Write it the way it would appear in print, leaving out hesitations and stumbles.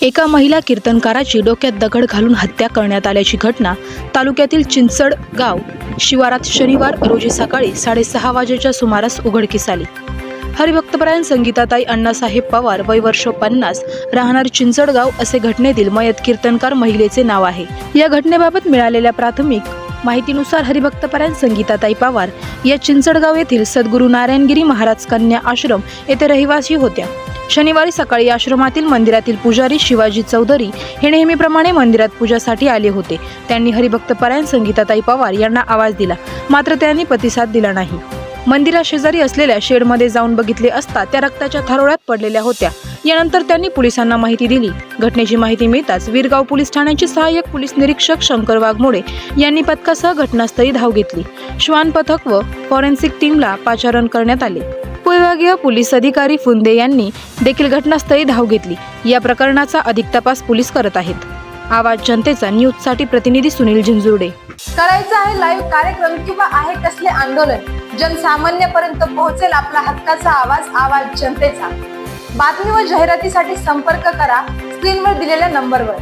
एका महिला कीर्तनकाराची डोक्यात दगड घालून हत्या करण्यात आल्याची घटना तालुक्यातील चिंचडगाव शिवारात शनिवार रोजी सकाळी 6:30 वाजेच्या सुमारास उघडकीस आली। हरिभक्तपरायण संगीताताई अण्णासाहेब पवार, वय वर्ष 50, राहणार चिंचडगाव असे घटनेतील मयत कीर्तनकार महिलेचे नाव आहे। या घटनेबाबत मिळालेल्या प्राथमिक माहितीनुसार हरिभक्तपरायण संगीताताई पवार या चिंचडगाव येथील सद्गुरू नारायणगिरी महाराज कन्या आश्रम येथे रहिवासी होत्या। शनिवारी सकाळी आश्रमातील मंदिरातील पुजारी शिवाजी चौधरी हे नेहमीप्रमाणे मंदिरात पूजासाठी आले होते। त्यांनी हरिभक्तपरायण संगीताताई पवार यांना आवाज दिला, मात्र त्यांनी प्रतिसाद दिला नाही। मंदिराशेजारी असलेल्या शेडमध्ये जाऊन बघितले असता त्या रक्ताच्या थारोळ्यात पडलेल्या होत्या। यानंतर त्यांनी पोलिसांना माहिती दिली। घटनेची माहिती मिळताच वीरगाव पोलीस ठाण्याचे सहाय्यक पोलीस निरीक्षक शंकर वाघमोडे यांनी पथकासह घटनास्थळी धाव घेतली। श्वान पथक व फॉरेन्सिक टीमला पाचारण करण्यात आले। उपविभागीय पोलीस अधिकारी फुंदे यांनी देखील घटनास्थळी धाव घेतली। या प्रकरणाचा अधिक तपास पोलीस करत आहेत। आवाज जनतेचा न्यूजसाठी प्रतिनिधी सुनील झिंजुर्डे। करायचं आहे लाईव्ह कार्यक्रम किंवा आहे कसले आंदोलन, जनसामान्यपर्यंत पोहोचेल आपला हक्काचा आवाज जनतेचा। बातमी व जाहिरातीसाठी संपर्क करा स्क्रीनवर दिलेल्या नंबरवर।